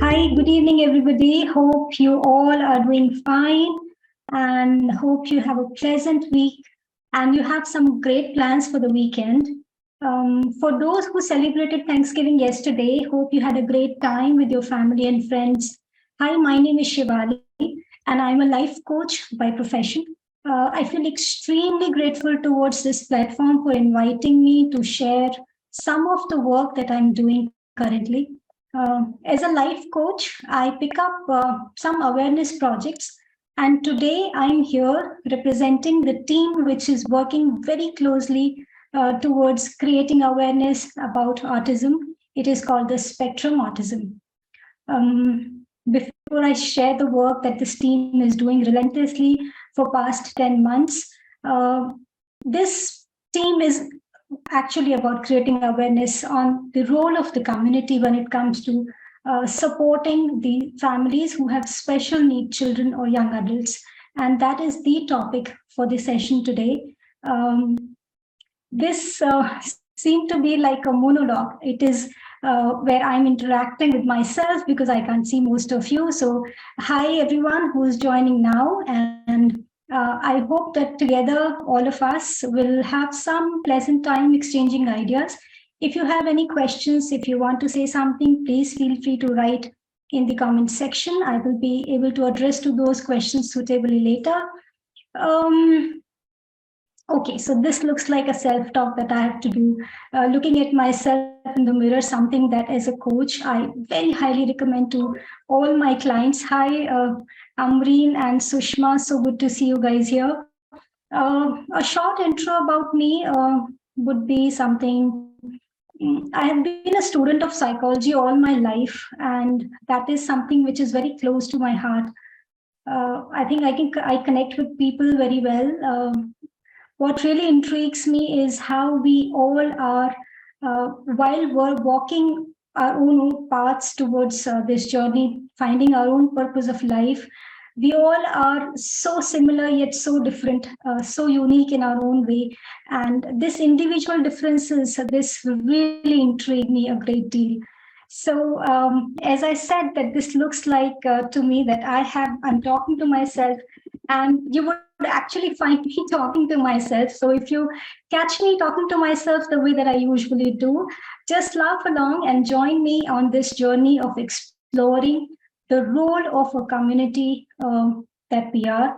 Hi, good evening, everybody. Hope you all are doing fine and hope you have a pleasant week and you have some great plans for the weekend. For those who celebrated Thanksgiving yesterday, hope you had a great time with your family and friends. Hi, my name is Shivali and I'm a life coach by profession. I feel extremely grateful towards this platform for inviting me to share some of the work that I'm doing currently. As a life coach, I pick up some awareness projects, and today I'm here representing the team which is working very closely towards creating awareness about autism. It is called the Spectrum Autism. Before I share the work that this team is doing relentlessly for past 10 months, this team is actually about creating awareness on the role of the community when it comes to supporting the families who have special need children or young adults. And that is the topic for the session today. This seemed to be like a monologue. It is where I'm interacting with myself because I can't see most of you. So, hi everyone who's joining now, and I hope that together all of us will have some pleasant time exchanging ideas. If you have any questions, if you want to say something, please feel free to write in the comment section. I will be able to address to those questions suitably later. Okay, so this looks like a self-talk that I have to do. Looking at myself in the mirror, something that as a coach, I very highly recommend to all my clients. Hi, Amreen and Sushma, so good to see you guys here. A short intro about me would be something. I have been a student of psychology all my life, and that is something which is very close to my heart. I think I connect with people very well. What really intrigues me is how we all are, while we're walking our own paths towards this journey, finding our own purpose of life, we all are so similar yet so different, so unique in our own way. And this individual differences, this really intrigue me a great deal. So, as I said, that this looks like to me that I'm talking to myself, and you would actually find me talking to myself. So, if you catch me talking to myself the way that I usually do, just laugh along and join me on this journey of exploring the role of a community that we are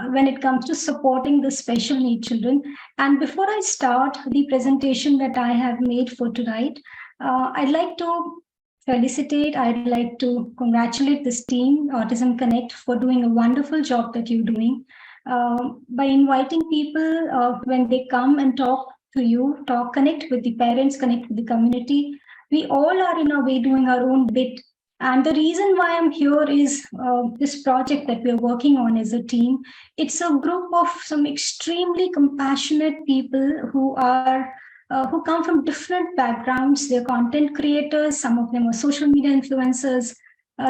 when it comes to supporting the special need children. And before I start the presentation that I have made for tonight, I'd like to felicitate, I'd like to congratulate this team, Autism Connect, for doing a wonderful job that you're doing. By inviting people when they come and talk to you, connect with the parents, connect with the community, we all are in a way doing our own bit. And the reason why I'm here is this project that we're working on as a team. It's a group of some extremely compassionate people who come from different backgrounds. They're content creators, some of them are social media influencers,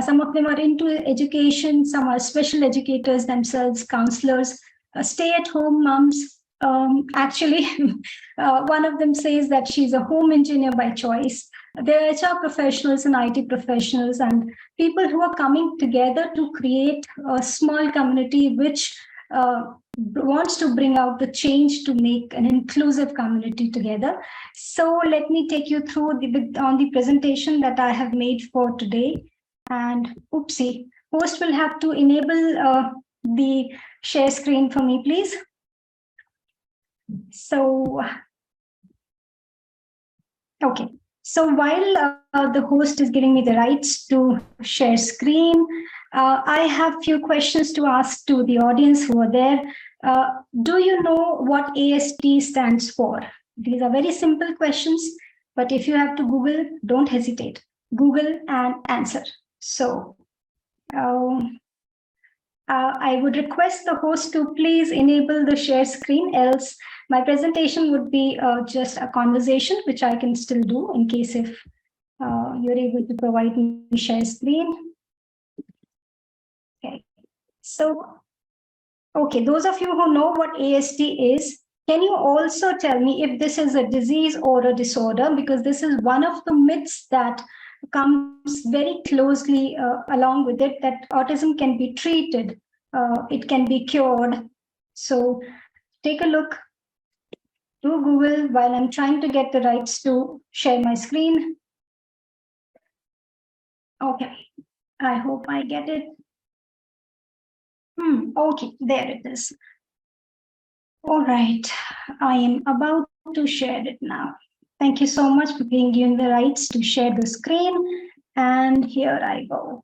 some of them are into education, some are special educators themselves, counselors, stay-at-home moms. Actually, one of them says that she's a home engineer by choice. They're HR professionals and IT professionals and people who are coming together to create a small community which wants to bring out the change to make an inclusive community together. So let me take you through on the presentation that I have made for today. And oopsie, host will have to enable the share screen for me, please. So, okay. So while the host is giving me the rights to share screen, I have few questions to ask to the audience who are there. Do you know what ASD stands for? These are very simple questions, but if you have to Google, don't hesitate. Google and answer. So I would request the host to please enable the share screen, else my presentation would be just a conversation, which I can still do in case if you're able to provide me share screen. Okay, so, okay, those of you who know what ASD is, can you also tell me if this is a disease or a disorder? Because this is one of the myths that comes very closely along with it, that autism can be treated, it can be cured. So take a look, do Google while I'm trying to get the rights to share my screen. Okay, I hope I get it. Okay, there it is. All right, I am about to share it now. Thank you so much for being given the rights to share the screen. And here I go.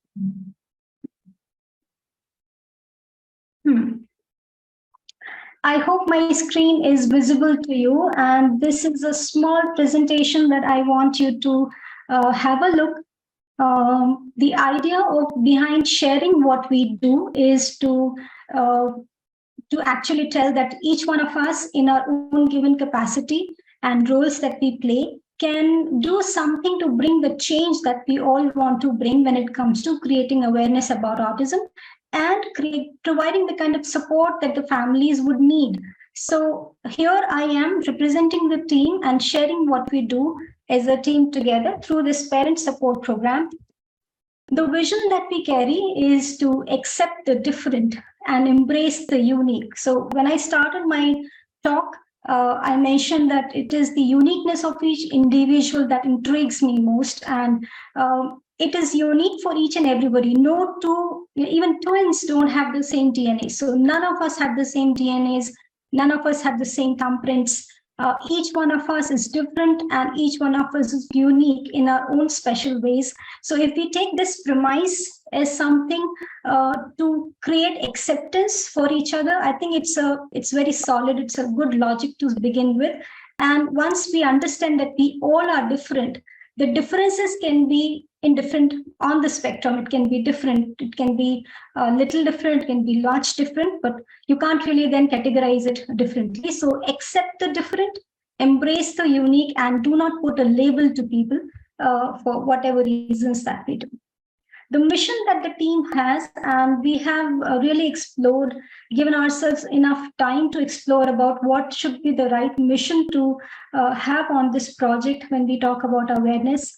I hope my screen is visible to you. And this is a small presentation that I want you to have a look. The idea of behind sharing what we do is to actually tell that each one of us in our own given capacity and roles that we play can do something to bring the change that we all want to bring when it comes to creating awareness about autism and providing the kind of support that the families would need. So here I am representing the team and sharing what we do as a team together through this parent support program. The vision that we carry is to accept the different and embrace the unique. So when I started my talk, I mentioned that it is the uniqueness of each individual that intrigues me most, and it is unique for each and everybody. No two, even twins don't have the same DNA. So none of us have the same DNAs. None of us have the same thumbprints. Each one of us is different, and each one of us is unique in our own special ways. So if we take this premise as something to create acceptance for each other, I think it's very solid. It's a good logic to begin with. And once we understand that we all are different, the differences can be in different on the spectrum. It can be different. It can be a little different. It can be large different, but you can't really then categorize it differently. So accept the different, embrace the unique, and do not put a label to people for whatever reasons that we do. The mission that the team has, and we have really explored, given ourselves enough time to explore about what should be the right mission to have on this project when we talk about awareness,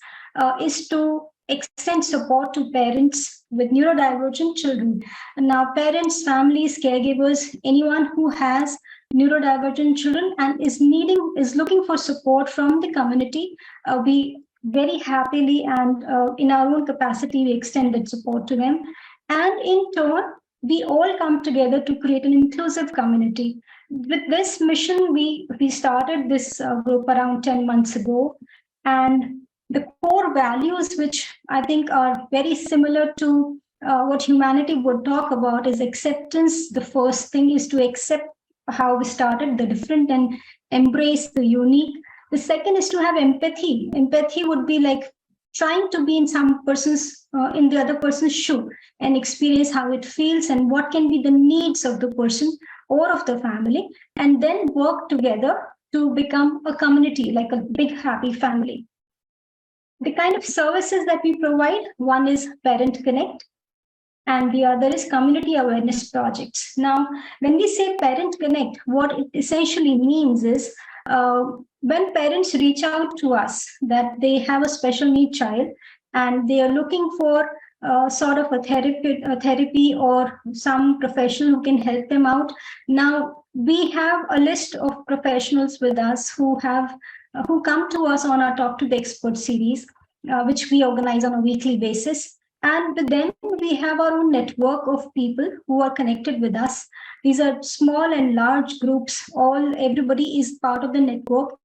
is to extend support to parents with neurodivergent children. And now parents, families, caregivers, anyone who has neurodivergent children and is looking for support from the community, we very happily and in our own capacity, we extend that support to them. And in turn, we all come together to create an inclusive community. With this mission, we started this group around 10 months ago. And the core values, which I think are very similar to what humanity would talk about, is acceptance. The first thing is to accept how we started, the different, and embrace the unique. The second is to have empathy. Empathy would be like trying to be in in the other person's shoe and experience how it feels and what can be the needs of the person or of the family, and then work together to become a community, like a big happy family. The kind of services that we provide, one is Parent Connect, and the other is community awareness projects. Now, when we say Parent Connect, what it essentially means is when parents reach out to us that they have a special need child and they are looking for sort of a therapy or some professional who can help them out. Now, we have a list of professionals with us who come to us on our Talk to the Expert series, which we organize on a weekly basis. And then we have our own network of people who are connected with us. These are small and large groups. Everybody is part of the network.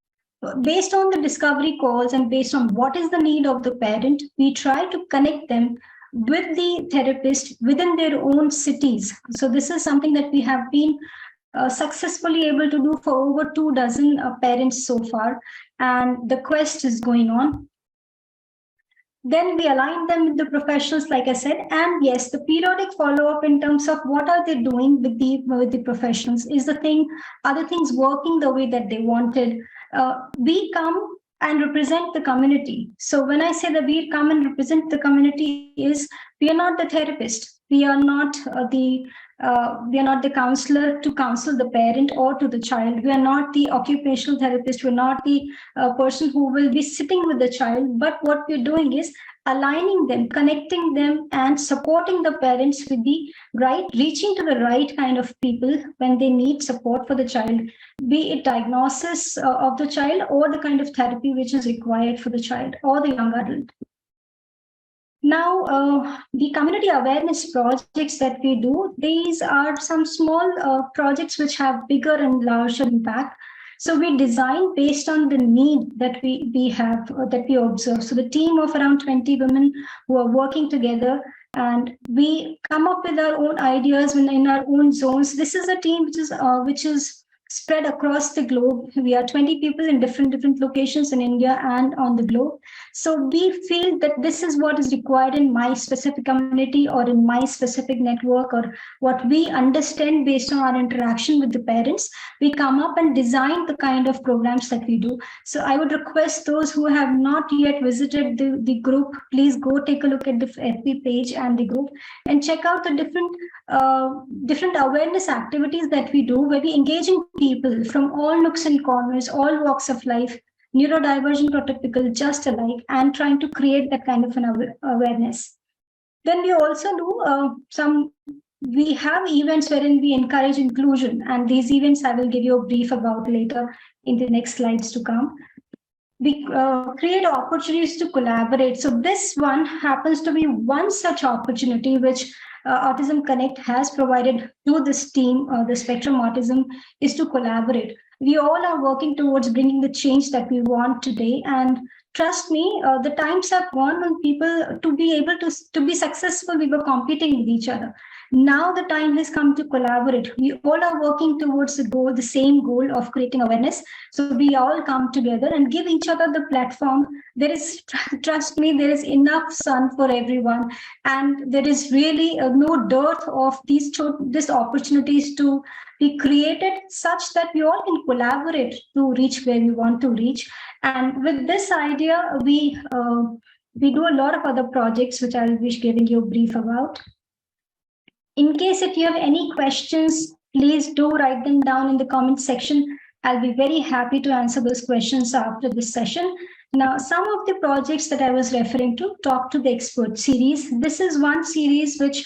Based on the discovery calls and based on what is the need of the parent, we try to connect them with the therapist within their own cities. So this is something that we have been successfully able to do for over 24 parents so far. And the quest is going on. Then we align them with the professionals, like I said, and yes, the periodic follow-up in terms of what are they doing with the professionals. Are the things working the way that they wanted? We come and represent the community. So when I say that we come and represent the community, is we are not the therapist. We are not the counselor to counsel the parent or to the child. We are not the occupational therapist. We're not the person who will be sitting with the child. But what we're doing is aligning them, connecting them, and supporting the parents with the right, reaching to the right kind of people when they need support for the child, be it diagnosis of the child or the kind of therapy which is required for the child or the young adult. Now, the community awareness projects that we do, these are some small projects which have bigger and larger impact. So we design based on the need that we have, that we observe. So the team of around 20 women who are working together, and we come up with our own ideas in our own zones. This is a team which is spread across the globe. We are 20 people in different locations in India and on the globe. So we feel that this is what is required in my specific community or in my specific network, or what we understand based on our interaction with the parents. We come up and design the kind of programs that we do. So I would request those who have not yet visited the group, please go take a look at the FB page and the group and check out the different awareness activities that we do, where we engage in people from all nooks and corners, all walks of life, neurodivergent or typical, just alike, and trying to create that kind of an awareness. Then we also do we have events wherein we encourage inclusion, and these events I will give you a brief about later in the next slides to come. We create opportunities to collaborate. So this one happens to be one such opportunity which Autism Connect has provided to this team, the Spectrum Autism, is to collaborate. We all are working towards bringing the change that we want today. And trust me, the times have gone when people, to be able to be successful, we were competing with each other. Now the time has come to collaborate. We all are working towards the same goal of creating awareness. So we all come together and give each other the platform. There is, trust me, there is enough sun for everyone. And there is really no dearth of these opportunities to be created, such that we all can collaborate to reach where we want to reach. And with this idea, we do a lot of other projects, which I'll be giving you a brief about. In case if you have any questions, please do write them down in the comment section. I'll be very happy to answer those questions after this session. Now, some of the projects that I was referring to, Talk to the Expert series. This is one series which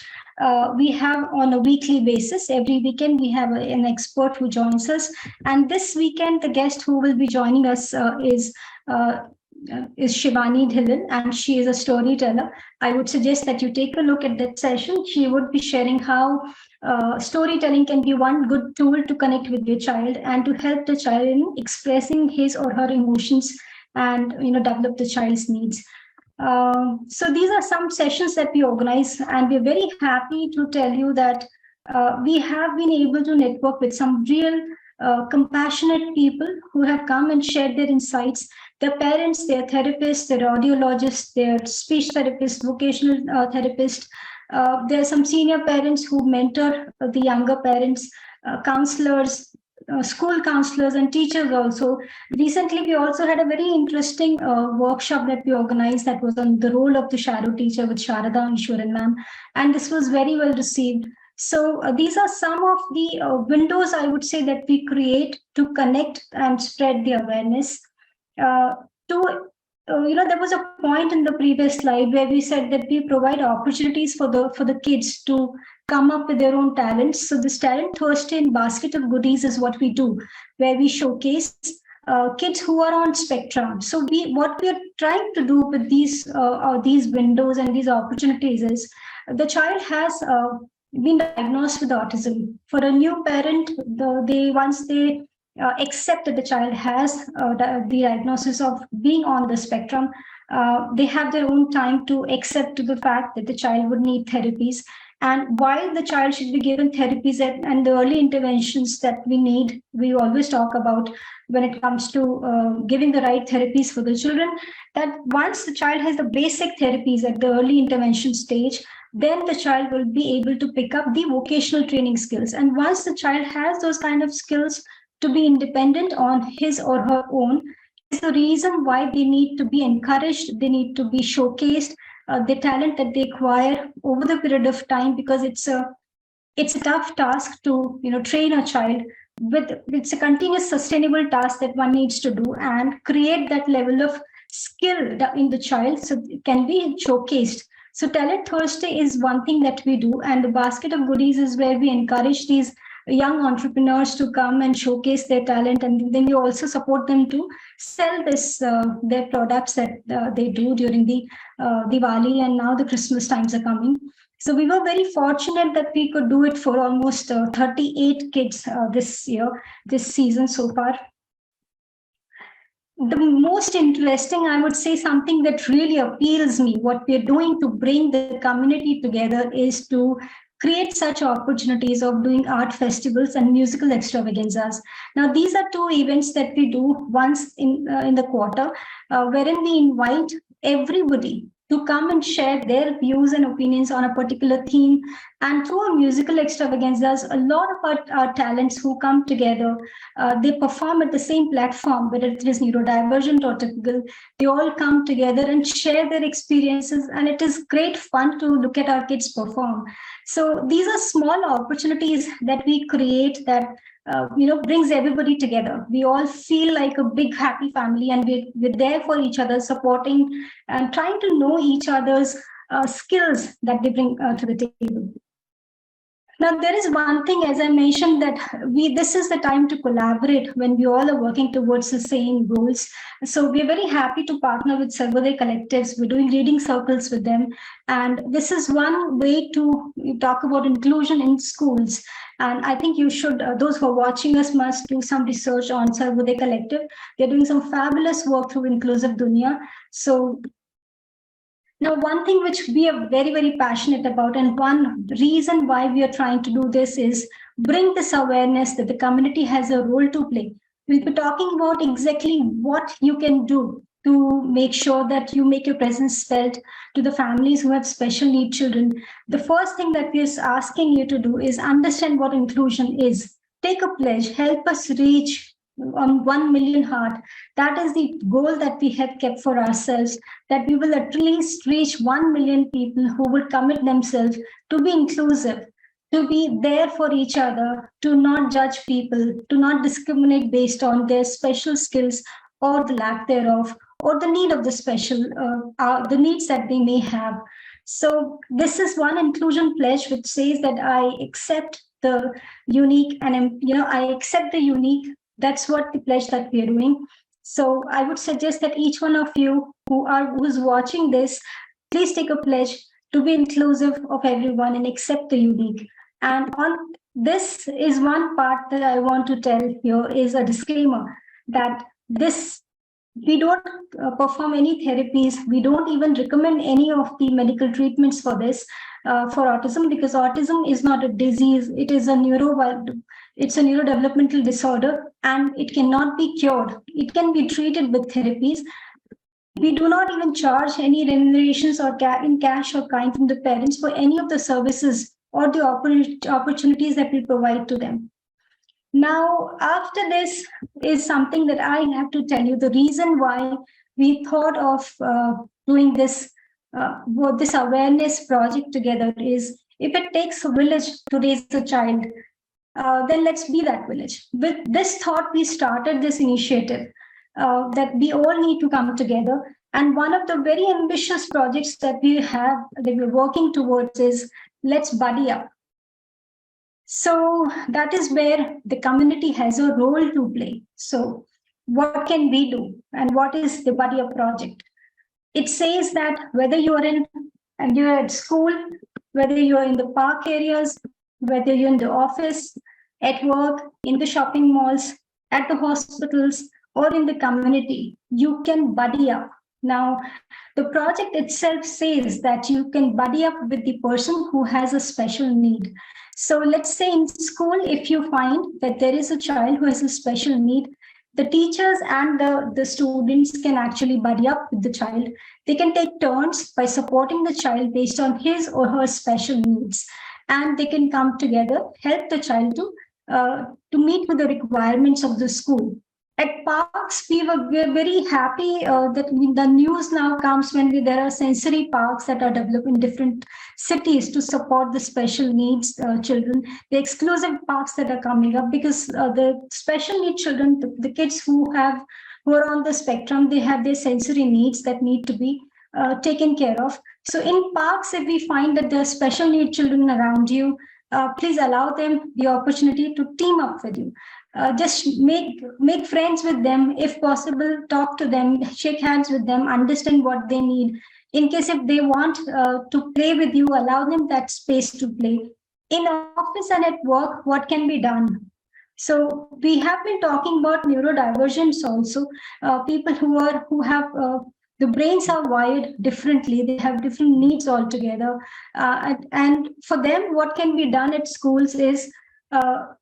we have on a weekly basis. Every weekend, we have an expert who joins us. And this weekend, the guest who will be joining us is Shivali Dixit, and she is a storyteller. I would suggest that you take a look at that session. She would be sharing how storytelling can be one good tool to connect with your child and to help the child in expressing his or her emotions and develop the child's needs. So these are some sessions that we organize, and we're very happy to tell you that we have been able to network with some real compassionate people who have come and shared their insights. Their parents, their therapists, their audiologists, their speech therapists, vocational therapists. There are some senior parents who mentor the younger parents, counselors, school counselors, and teachers also. Recently, we also had a very interesting workshop that we organized that was on the role of the shadow teacher with Sharada Ishwaran ma'am, and this was very well received. So these are some of the windows, I would say, that we create to connect and spread the awareness. There was a point in the previous slide where we said that we provide opportunities for the kids to come up with their own talents. So this Talent Thursday and Basket of Goodies is what we do, where we showcase kids who are on spectrum. So what we are trying to do with these windows and these opportunities is, the child has been diagnosed with autism. For a new parent, once they accept that the child has the diagnosis of being on the spectrum, they have their own time to accept the fact that the child would need therapies. And while the child should be given therapies and the early interventions that we need, we always talk about when it comes to giving the right therapies for the children, that once the child has the basic therapies at the early intervention stage, then the child will be able to pick up the vocational training skills. And once the child has those kind of skills to be independent on his or her own, is the reason why they need to be encouraged, they need to be showcased, the talent that they acquire over the period of time, because it's a tough task to train a child. It's a continuous sustainable task that one needs to do and create that level of skill in the child so it can be showcased. So Talent Thursday is one thing that we do, and the basket of goodies is where we encourage these young entrepreneurs to come and showcase their talent, and then you also support them to sell this their products that they do during the Diwali, and now the Christmas times are coming. So we were very fortunate that we could do it for almost 38 kids this year, this season so far. The most interesting, I would say, something that really appeals me, what we're doing to bring the community together is to create such opportunities of doing art festivals and musical extravaganzas. Now, these are two events that we do once in the quarter, wherein we invite everybody to come and share their views and opinions on a particular theme. And through our musical extravaganzas, a lot of our talents who come together, they perform at the same platform, whether it is neurodivergent or typical, they all come together and share their experiences. And it is great fun to look at our kids perform. So these are small opportunities that we create that brings everybody together. We all feel like a big happy family, and we're there for each other, supporting and trying to know each other's skills that they bring to the table. Now, there is one thing, as I mentioned, that this is the time to collaborate when we all are working towards the same goals. So we're very happy to partner with Sarvodaya collectives. We're doing reading circles with them. And this is one way to talk about inclusion in schools. And I think you should, those who are watching us must do some research on Sarvodaya collective. They're doing some fabulous work through Inclusive Dunia. So now, one thing which we are very, very passionate about, and one reason why we are trying to do this is bring this awareness that the community has a role to play. We'll be talking about exactly what you can do to make sure that you make your presence felt to the families who have special need children. The first thing that we're asking you to do is understand what inclusion is. Take a pledge, help us reach on 1 million heart. That is the goal that we have kept for ourselves, that we will at least reach 1 million people who will commit themselves to be inclusive, to be there for each other, to not judge people, to not discriminate based on their special skills or the lack thereof, or the need of the special, the needs that they may have. So this is one inclusion pledge which says that I accept the unique, and I accept the unique. That's what the pledge that we are doing. So I would suggest that each one of you who's watching this, please take a pledge to be inclusive of everyone and accept the unique. And on this is one part that I want to tell here is a disclaimer that we don't perform any therapies. We don't even recommend any of the medical treatments for this, for autism, because autism is not a disease. It is it's a neurodevelopmental disorder, and it cannot be cured. It can be treated with therapies. We do not even charge any remunerations or in cash or kind from the parents for any of the services or the opportunities that we provide to them. Now, after this is something that I have to tell you, the reason why we thought of doing this awareness project together is, if it takes a village to raise a child, then let's be that village. With this thought, we started this initiative that we all need to come together. And one of the very ambitious projects that we're working towards is Let's Buddy Up. So that is where the community has a role to play. So what can we do? And what is the Buddy Up project? It says that whether you're at school, whether you're in the park areas, whether you're in the office, at work, in the shopping malls, at the hospitals, or in the community, you can buddy up. Now, the project itself says that you can buddy up with the person who has a special need. So let's say in school, if you find that there is a child who has a special need, the teachers and the students can actually buddy up with the child. They can take turns by supporting the child based on his or her special needs. And they can come together, help the child to meet with the requirements of the school. At parks, we're very happy that the news now comes when there are sensory parks that are developed in different cities to support the special needs children, the exclusive parks that are coming up, because the special needs children, the kids who have who are on the spectrum, they have their sensory needs that need to be taken care of. So in parks, if we find that there are special need children around you, please allow them the opportunity to team up with you. Just make friends with them if possible. Talk to them, shake hands with them, understand what they need. In case if they want to play with you, allow them that space to play. In office and at work, what can be done? So we have been talking about neurodivergence also. People who have the brains are wired differently. They have different needs altogether. And for them, what can be done at schools is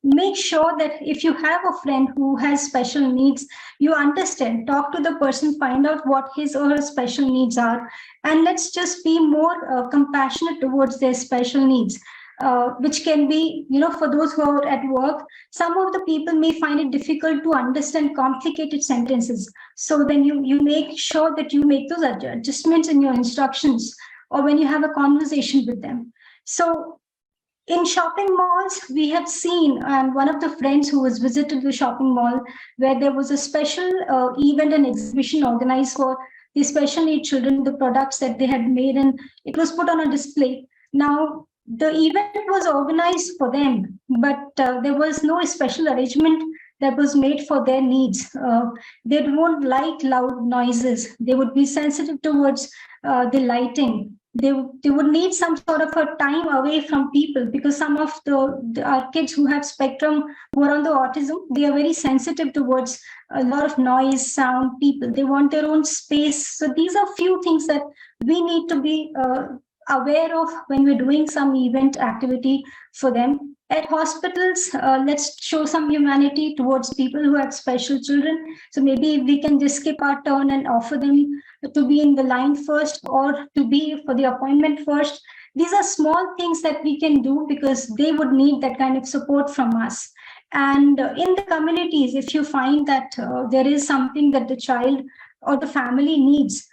make sure that if you have a friend who has special needs, you understand, talk to the person, find out what his or her special needs are, and let's just be more compassionate towards their special needs. Which can be, for those who are at work, some of the people may find it difficult to understand complicated sentences. So then you make sure that you make those adjustments in your instructions or when you have a conversation with them. So in shopping malls, we have seen, and one of the friends who was visited the shopping mall where there was a special event and exhibition organized for the special need children, the products that they had made, and it was put on a display. Now, the event was organized for them, but there was no special arrangement that was made for their needs. They won't like loud noises. They would be sensitive towards the lighting. They would need some sort of a time away from people, because some of our kids who have spectrum, who are on the autism, they are very sensitive towards a lot of noise, sound, people. They want their own space. So these are few things that we need to be aware of when we're doing some event activity for them. At hospitals, let's show some humanity towards people who have special children. So maybe we can just skip our turn and offer them to be in the line first or to be for the appointment first. These are small things that we can do because they would need that kind of support from us. And in the communities, if you find that there is something that the child or the family needs,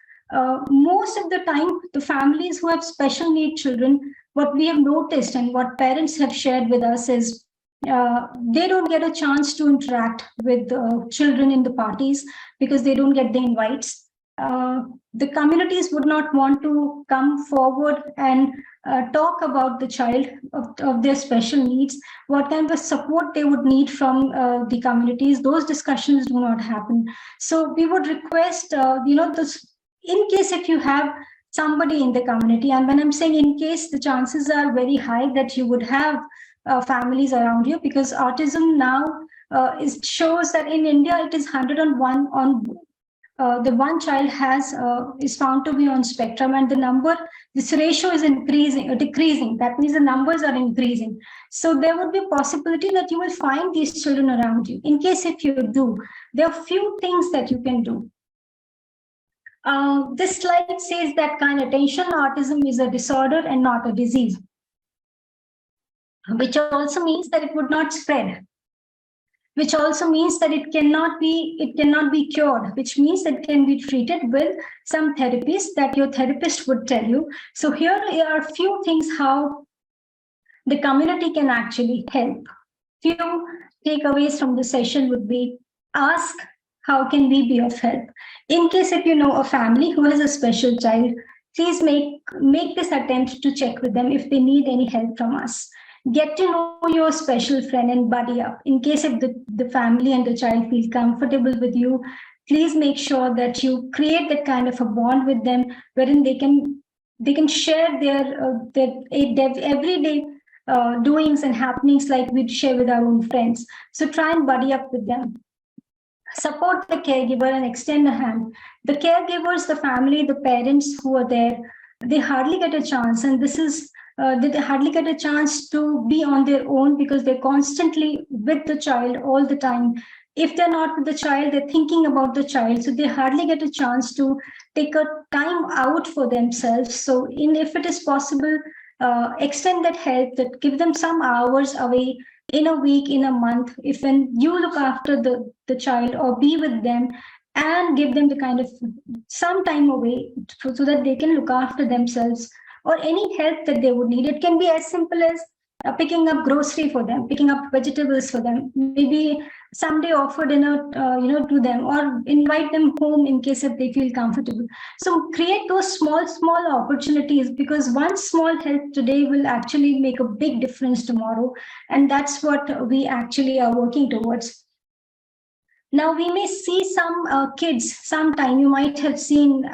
most of the time, the families who have special need children, what we have noticed and what parents have shared with us is they don't get a chance to interact with children in the parties because they don't get the invites. The communities would not want to come forward and talk about the child of their special needs, what kind of support they would need from the communities. Those discussions do not happen. So we would request, in case if you have somebody in the community, and when I'm saying in case, the chances are very high that you would have families around you, because autism now shows that in India it is 101 on the one child is found to be on spectrum, and this ratio is decreasing. That means the numbers are increasing. So there would be a possibility that you will find these children around you. In case if you do, there are few things that you can do. This slide says that kind of attention autism is a disorder and not a disease, which also means that it would not spread, which also means that it cannot be cured, which means that it can be treated with some therapies that your therapist would tell you. So here are a few things how the community can actually help. Few takeaways from the session would be: ask, how can we be of help? In case if you know a family who has a special child, please make this attempt to check with them if they need any help from us. Get to know your special friend and buddy up. In case if the family and the child feel comfortable with you, please make sure that you create that kind of a bond with them wherein they can share their everyday doings and happenings like we'd share with our own friends. So try and buddy up with them. Support the caregiver and extend a hand. The caregivers, the family, the parents who are there, they hardly get a chance, and they hardly get a chance to be on their own because they're constantly with the child all the time. If they're not with the child, they're thinking about the child, so they hardly get a chance to take a time out for themselves. So if it is possible, extend that help, that give them some hours away in a week, in a month, if when you look after the child or be with them and give them the kind of some time away so that they can look after themselves, or any help that they would need. It can be as simple as picking up grocery for them, picking up vegetables for them, maybe someday offer dinner, to them, or invite them home in case if they feel comfortable. So create those small opportunities, because one small help today will actually make a big difference tomorrow, and that's what we actually are working towards. Now we may see some kids. Sometime you might have seen,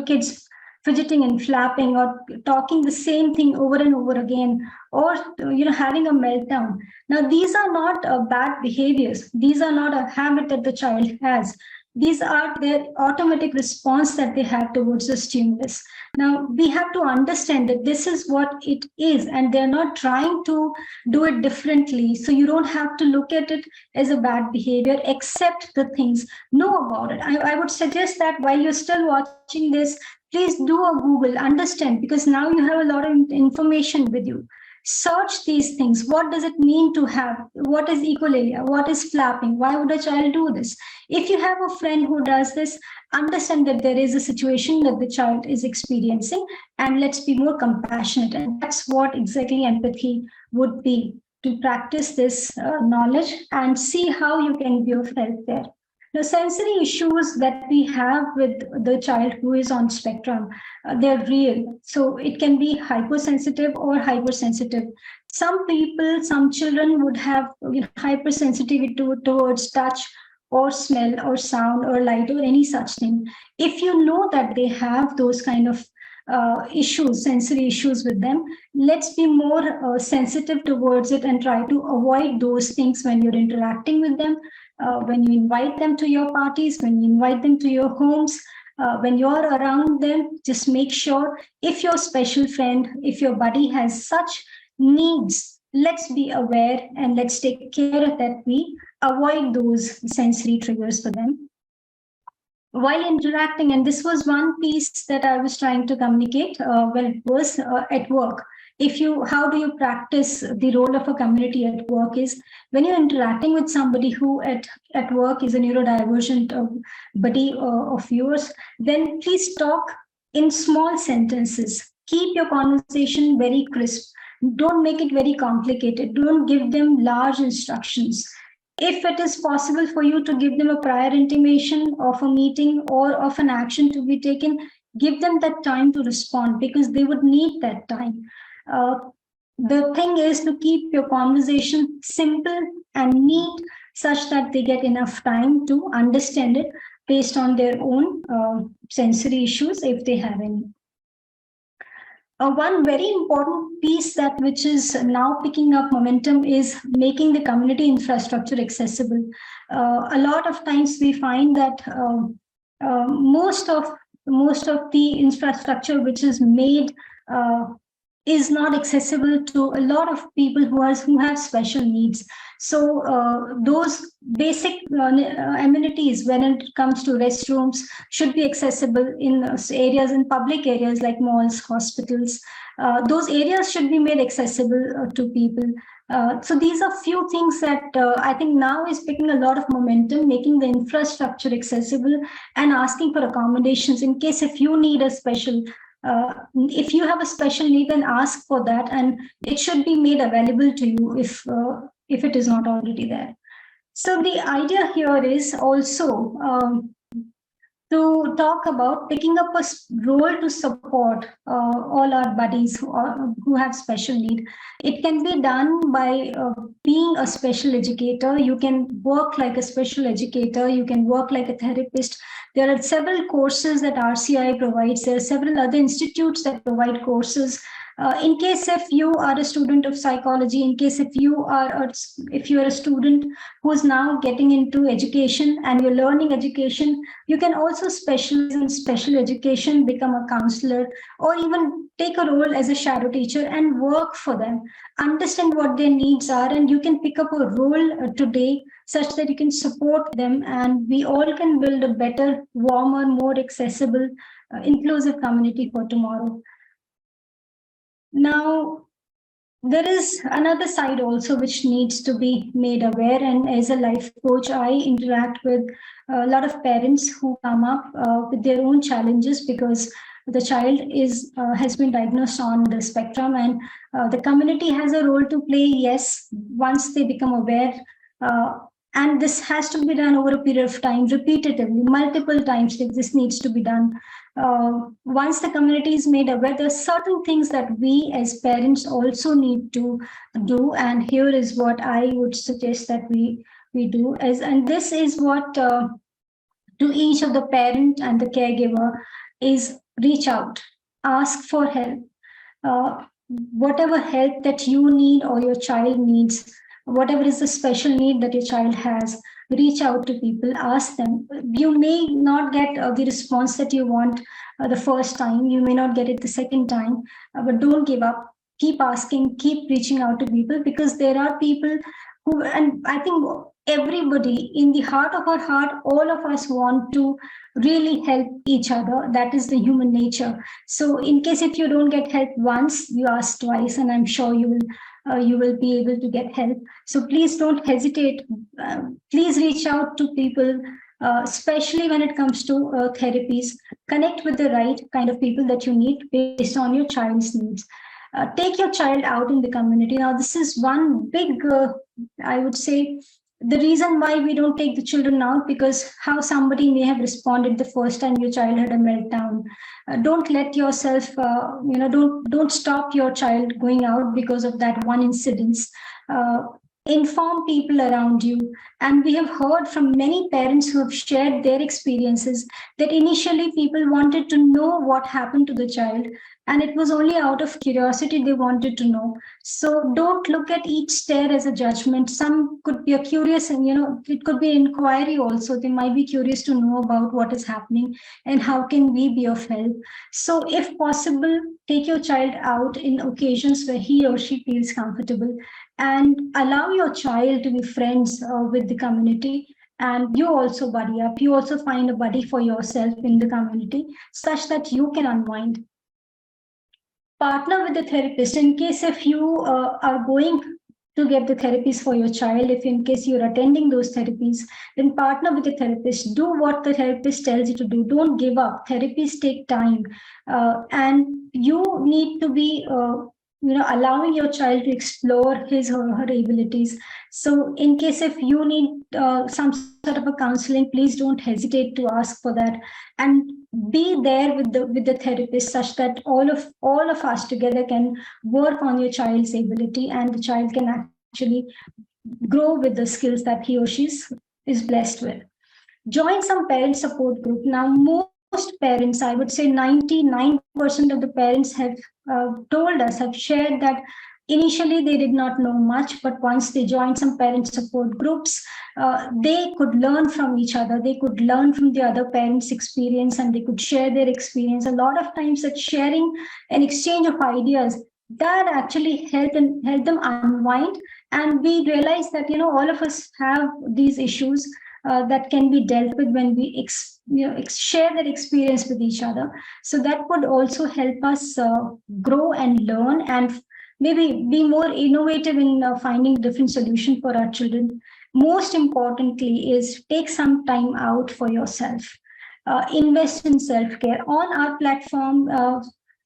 kids fidgeting and flapping or talking the same thing over and over again, or having a meltdown. Now these are not bad behaviors. These are not a habit that the child has. These are their automatic response that they have towards the stimulus. Now we have to understand that this is what it is, and they're not trying to do it differently. So you don't have to look at it as a bad behavior, accept the things, know about it. I would suggest that while you're still watching this, please do a Google, understand, because now you have a lot of information with you. Search these things. What does it mean to have? What is echolalia? What is flapping? Why would a child do this? If you have a friend who does this, understand that there is a situation that the child is experiencing, and let's be more compassionate. And that's what exactly empathy would be, to practice this knowledge and see how you can be of help there. The sensory issues that we have with the child who is on spectrum, they're real. So it can be hypersensitive or hypersensitive. Some people, some children would have hypersensitivity towards touch or smell or sound or light or any such thing. If you know that they have those kind of issues, sensory issues with them, let's be more sensitive towards it and try to avoid those things when you're interacting with them, when you invite them to your parties, when you invite them to your homes, when you're around them. Just make sure, if your special friend, if your buddy has such needs, let's be aware and let's take care that we avoid those sensory triggers for them while interacting. And this was one piece that I was trying to communicate when it was at work. How do you practice the role of a community at work is, when you're interacting with somebody who at work is a neurodivergent buddy of yours, then please talk in small sentences. Keep your conversation very crisp. Don't make it very complicated. Don't give them large instructions. If it is possible for you to give them a prior intimation of a meeting or of an action to be taken, give them that time to respond, because they would need that time. The thing is to keep your conversation simple and neat, such that they get enough time to understand it based on their own sensory issues, if they have any. One very important piece that which is now picking up momentum is making the community infrastructure accessible. A lot of times we find that most of the infrastructure which is made is not accessible to a lot of people who have special needs. So those basic amenities when it comes to restrooms should be accessible in areas, in public areas like malls, hospitals. Those areas should be made accessible to people. So these are few things that I think now is picking a lot of momentum, making the infrastructure accessible and asking for accommodations in case if you need a special if you have a special need, then ask for that, and it should be made available to you if it is not already there. So the idea here is also to talk about picking up a role to support all our buddies who have special need. It can be done by being a special educator. You can work like a special educator. You can work like a therapist. There are several courses that RCI provides. There are several other institutes that provide courses. In case if you are a student of psychology, in case if you are a student who is now getting into education and you're learning education, you can also specialize in special education, become a counselor, or even take a role as a shadow teacher and work for them. Understand what their needs are, and you can pick up a role today such that you can support them, and we all can build a better, warmer, more accessible, inclusive community for tomorrow. Now, there is another side also which needs to be made aware. And as a life coach, I interact with a lot of parents who come up with their own challenges because the child has been diagnosed on the spectrum, and the community has a role to play, yes, once they become aware And this has to be done over a period of time, repetitively, multiple times. If this needs to be done, once the community is made aware, there are certain things that we as parents also need to do. And here is what I would suggest that we do. And this is what to each of the parent and the caregiver is reach out, ask for help, uh, whatever help that you need or your child needs, whatever is the special need that your child has, reach out to people, ask them. You may not get the response that you want the first time, you may not get it the second time, but don't give up. Keep asking, keep reaching out to people, because there are people who, and I think everybody in the heart of our heart, all of us want to really help each other. That is the human nature. So in case if you don't get help once, you ask twice, and I'm sure you will be able to get help. So please don't hesitate. Please reach out to people, especially when it comes to therapies. Connect with the right kind of people that you need based on your child's needs. Take your child out in the community. Now, this is one big, I would say, the reason why we don't take the children out, because how somebody may have responded the first time your child had a meltdown. Don't let yourself, don't stop your child going out because of that one incidence. Inform people around you. And we have heard from many parents who have shared their experiences that initially people wanted to know what happened to the child, and it was only out of curiosity they wanted to know. So don't look at each stare as a judgment. Some could be a curious, and it could be inquiry also. They might be curious to know about what is happening and how can we be of help. So if possible, take your child out in occasions where he or she feels comfortable, and allow your child to be friends with the community. And you also buddy up, you also find a buddy for yourself in the community, such that you can unwind. Partner with the therapist in case if you are going to get the therapies for your child. If in case you're attending those therapies, then partner with the therapist. Do what the therapist tells you to do. Don't give up. Therapies take time, and you need to be allowing your child to explore his or her abilities. So in case if you need some sort of a counseling, please don't hesitate to ask for that, and be there with the therapist, such that all of us together can work on your child's ability, and the child can actually grow with the skills that he or she is blessed with. Join some parent support group. Now, most parents, I would say 99% of the parents have told us, have shared that initially they did not know much, but once they joined some parent support groups, they could learn from each other. They could learn from the other parents' experience, and they could share their experience. A lot of times that sharing and exchange of ideas, that actually help them unwind. And we realize that all of us have these issues that can be dealt with when we share that experience with each other. So that would also help us grow and learn, and maybe be more innovative in finding different solutions for our children. Most importantly is take some time out for yourself. Invest in self-care. On our platform,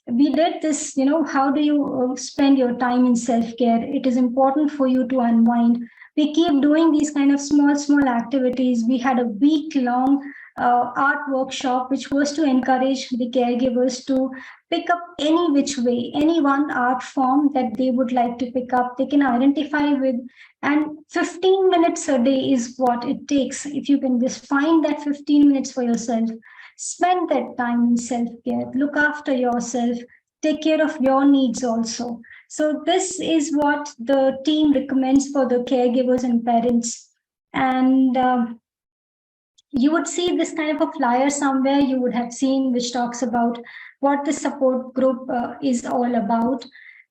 we did this, how do you spend your time in self-care? It is important for you to unwind. We keep doing these kind of small activities. We had a week-long art workshop, which was to encourage the caregivers to pick up any which way, any one art form that they would like to pick up, they can identify with. And 15 minutes a day is what it takes. If you can just find that 15 minutes for yourself, spend that time in self-care, look after yourself, take care of your needs also. So this is what the team recommends for the caregivers and parents. And you would see this kind of a flyer somewhere, you would have seen, which talks about what the support group is all about.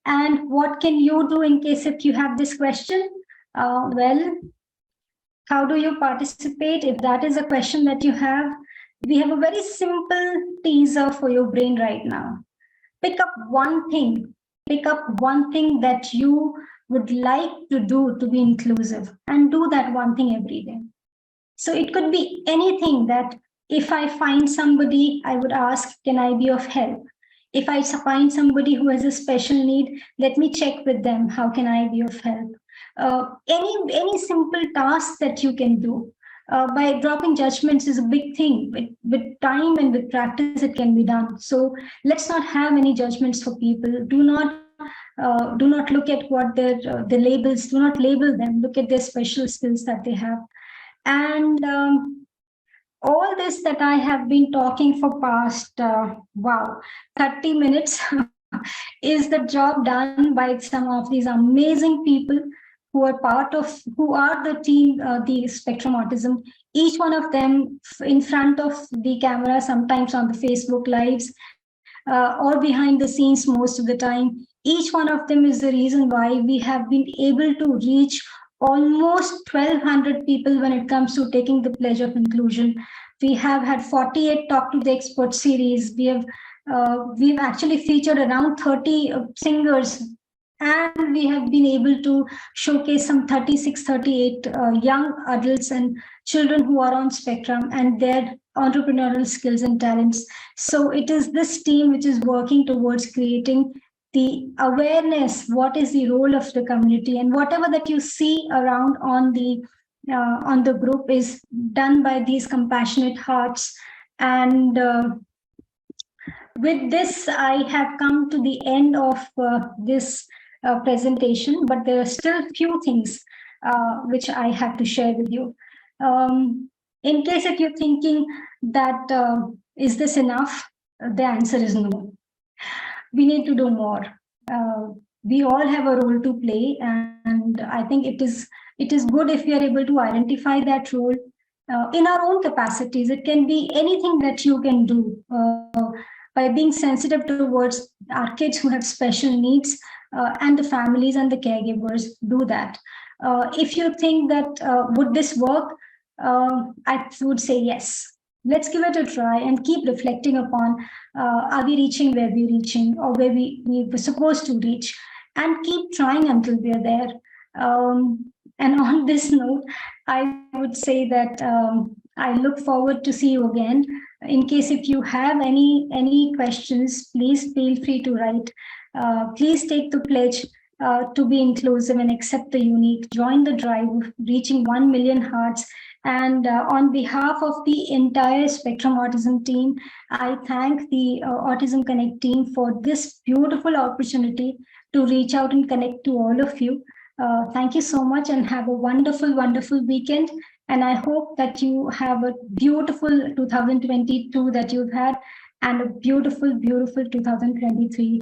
And what can you do in case if you have this question? Well, how do you participate? If that is a question that you have, we have a very simple teaser for your brain right now. Pick up one thing. Pick up one thing that you would like to do to be inclusive, and do that one thing every day. So it could be anything that if I find somebody, I would ask, can I be of help? If I find somebody who has a special need, let me check with them, how can I be of help? Any simple task that you can do by dropping judgments is a big thing. With time and with practice, it can be done. So let's not have any judgments for people. Do not look at what their labels. Do not label them. Look at their special skills that they have. And all this that I have been talking for past 30 minutes is the job done by some of these amazing people who are the team, the Spectrum Autism. Each one of them in front of the camera, sometimes on the Facebook lives, or behind the scenes most of the time. Each one of them is the reason why we have been able to reach almost 1,200 people when it comes to taking the pledge of inclusion. We have had 48 Talk to the Expert series. We've actually featured around 30 singers, and we have been able to showcase some 36, 38 young adults and children who are on spectrum and their entrepreneurial skills and talents. So it is this team which is working towards creating the awareness, what is the role of the community, and whatever that you see around on the group is done by these compassionate hearts. And with this, I have come to the end of this presentation, but there are still few things which I have to share with you. In case if you're thinking that is this enough, the answer is no. We need to do more. We all have a role to play, and I think it is good if we are able to identify that role in our own capacities. It can be anything that you can do by being sensitive towards our kids who have special needs, and the families and the caregivers. Do that. If you think that would this work, I would say yes. Let's give it a try and keep reflecting upon are we reaching where we're reaching or where we were supposed to reach, and keep trying until we're there. And on this note, I would say that I look forward to see you again. In case if you have any questions, please feel free to write. Please take the pledge to be inclusive and accept the unique. Join the drive of reaching 1 million hearts. And on behalf of the entire Spectrum Autism team, I thank the Autism Connect team for this beautiful opportunity to reach out and connect to all of you. Thank you so much and have a wonderful, wonderful weekend. And I hope that you have a beautiful 2022 that you've had and a beautiful, beautiful 2023.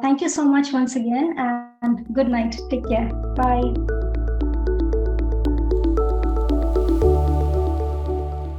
Thank you so much once again, and good night. Take care. Bye.